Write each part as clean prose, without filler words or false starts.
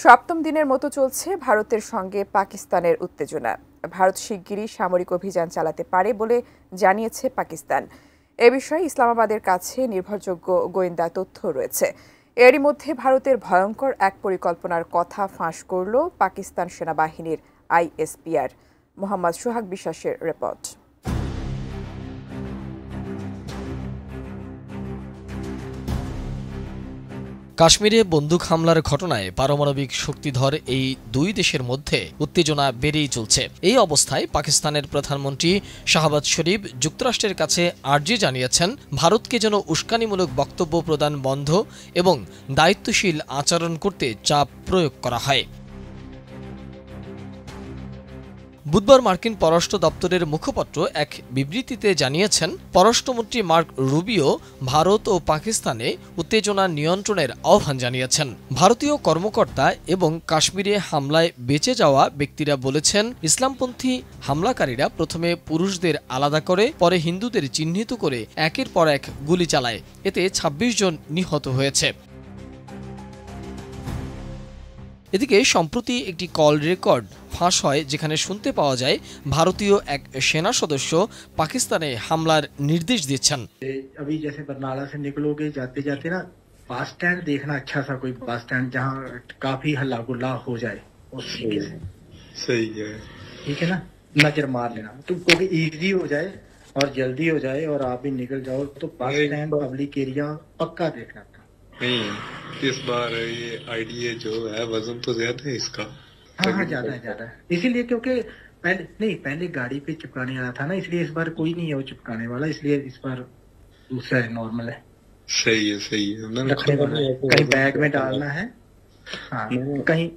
সপ্তম দিনের মতো চলছে ভারতের সঙ্গে পাকিস্তানের উত্তেজনা। ভারত শিগগিরই সামরিক অভিযান চালাতে পারে বলে জানিয়েছে পাকিস্তান। এ বিষয়ে ইসলামাবাদের কাছে নির্ভরযোগ্য গোয়েন্দা তথ্য রয়েছে। এরই মধ্যে ভারতের ভয়ঙ্কর এক পরিকল্পনার কথা ফাঁস করল পাকিস্তান সেনাবাহিনীর আইএসপিআর। মোহাম্মদ সোহাগ বিশ্বাসের রিপোর্ট। কাশ্মীরে বন্দুক হামলার ঘটনায় পারমাণবিক শক্তিধর এই দুই দেশের মধ্যে উত্তেজনা বেড়েই চলছে। এই অবস্থায় পাকিস্তানের প্রধানমন্ত্রী শাহবাজ শরীফ যুক্তরাষ্ট্রের কাছে আর্জি জানিয়েছেন ভারতকে যেন উস্কানিমূলক বক্তব্য প্রদান বন্ধ এবং দায়িত্বশীল আচরণ করতে চাপ প্রয়োগ করা হয়। বুধবার মার্কিন পররাষ্ট্র দপ্তরের মুখপাত্র এক বিবৃতিতে জানিয়েছেন, পররাষ্ট্রমন্ত্রী মার্ক রুবিও ভারত ও পাকিস্তানে উত্তেজনা নিয়ন্ত্রণের আহ্বান জানিয়েছেন। ভারতীয় কর্মকর্তা এবং কাশ্মীরে হামলায় বেঁচে যাওয়া ব্যক্তিরা বলেছেন, ইসলামপন্থী হামলাকারীরা প্রথমে পুরুষদের আলাদা করে পরে হিন্দুদের চিহ্নিত করে একের পর এক গুলি চালায়। এতে ২৬ জন নিহত হয়েছে। এদিকে সম্প্রতি একটি কল রেকর্ড ফাঁস হয়, যেখানে শুনতে পাওয়া যায় ভারতীয় এক সেনা সদস্য পাকিস্তানে হামলার নির্দেশ দিচ্ছেন। अभी जैसे बरनाला से निकलोगे जाते जाते ना बस स्टैंड देखना, अच्छा सा कोई बस स्टैंड जहाँ काफी हल्ला गुल्ला हो जाए। सही है, ठीक है ना, नजर मार लेना तो क्योंकि इजी हो जाए और जल्दी हो जाए और आप भी निकल जाओ। तो बस स्टैंड पब्लिक एरिया पक्का देखना। नहीं, इस बार ये आईडीए जो है वजन तो ज्यादा है इसका। हाँ ज्यादा है इसीलिए, क्योंकि पहले गाड़ी पे चिपकाने वाला था ना, इसलिए इस बार कोई नहीं है वो चिपकाने वाला, इसलिए इस बार दूसरा है, नॉर्मल है। सही है कहीं बैग में डालना है, हाँ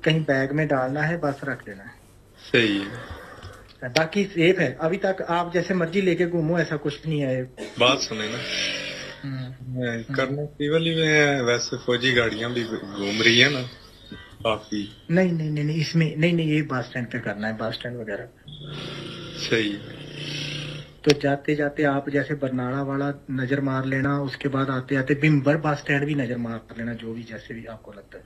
कहीं बैग में डालना है, बस रख देना है। सही है, बाकी सेफ है। अभी तक आप जैसे मर्जी लेके घूमो, ऐसा कुछ नहीं है। बात सुने ना, कर्नल पीवली में वैसे फौजी गाड़ियां भी घूम रही है ना काफी। नहीं इसमें नहीं ये बस स्टैंड पे करना है, बस स्टैंड वगैरह। सही। तो जाते जाते आप जैसे बरनाला वाला नजर मार लेना, उसके बाद आते आते बिम्बर बस स्टैंड भी नजर मार लेना, जो भी जैसे भी आपको लगता है।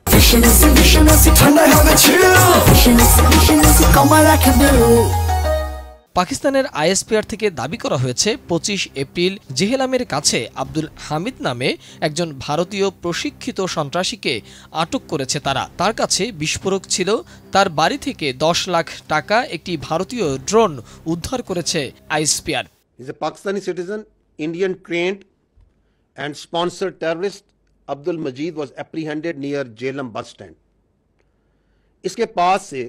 পাকিস্তানের আইএসপিআর থেকে দাবি করা হয়েছে ২৫ এপ্রিল জেহেলামের কাছে আব্দুল হামিদ নামে একজন ভারতীয় প্রশিক্ষিত সন্ত্রাসীকে আটক করেছে তারা। তার কাছে বিস্ফোরক ছিল। তার বাড়ি থেকে ১০ লাখ টাকা, একটি ভারতীয় ড্রোন উদ্ধার করেছে ISPR. He's a Pakistani citizen, Indian trained and sponsored terrorist Abdul Majid was apprehended near Jhelum bus stand. इसके पास से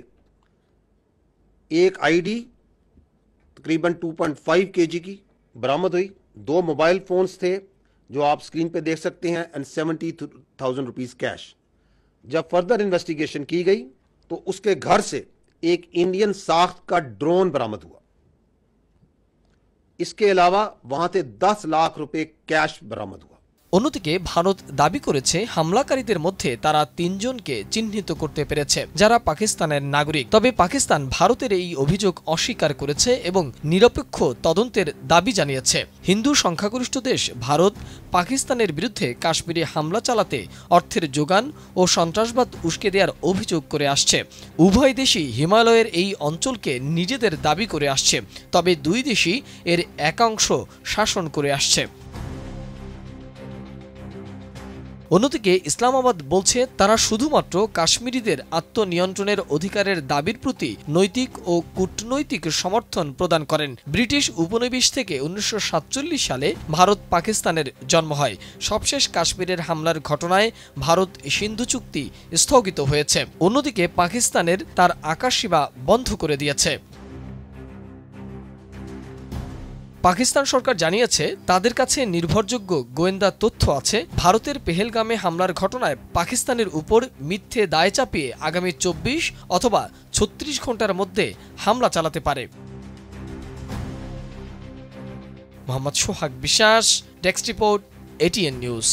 एक आईडी तकरीबन 2.5 kg की बरामद हुई। 2 मोबाइल फोन्स थे जो आप स्क्रीन पे देख सकते हैं एंड 70,000 रुपीस कैश। जब फर्दर इन्वेस्टिगेशन की गई तो उसके घर से एक इंडियन साख्त का ड्रोन बरामद हुआ। इसके अलावा वहां से 10 लाख रुपए कैश बरामद हुआ। অন্যদিকে ভারত দাবি করেছে হামলাকারীদের মধ্যে তারা ৩ জনকে চিহ্নিত করতে পেরেছে, যারা পাকিস্তানের নাগরিক। তবে পাকিস্তান ভারতের এই অভিযোগ অস্বীকার করেছে এবং নিরপেক্ষ তদন্তের দাবি জানিয়েছে। হিন্দু সংখ্যাগরিষ্ঠ দেশ ভারত পাকিস্তানের বিরুদ্ধে কাশ্মীরে হামলা চালাতে অর্থের যোগান ও সন্ত্রাসবাদ উস্কে দেওয়ার অভিযোগ করে আসছে। উভয় দেশই হিমালয়ের এই অঞ্চলকে নিজেদের দাবি করে আসছে, তবে দুই দেশই এর একাংশ শাসন করে আসছে। অন্যদিকে ইসলামাবাদ বলছে তারা শুধুমাত্র কাশ্মীরিদের আত্মনিয়ন্ত্রণের অধিকারের দাবির প্রতি নৈতিক ও কূটনৈতিক সমর্থন প্রদান করেন। ব্রিটিশ উপনিবেশ থেকে ১৯৪৭ সালে ভারত পাকিস্তানের জন্ম হয়। সবশেষ কাশ্মীরের হামলার ঘটনায় ভারত সিন্ধু চুক্তি স্থগিত হয়েছে। অন্যদিকে পাকিস্তানের তার আকাশসীমা বন্ধ করে দিয়েছে। পাকিস্তান সরকার জানিয়েছে তাদের কাছে নির্ভরযোগ্য গোয়েন্দা তথ্য আছে। ভারতের পেহেলগামে হামলার ঘটনায় পাকিস্তানের উপর মিথ্যে দায় চাপিয়ে আগামী ২৪ অথবা ৩৬ ঘন্টার মধ্যে হামলা চালাতে পারে। মোহাম্মদ সোহাগ বিশ্বাস, ডেস্ক রিপোর্ট, ATN নিউজ।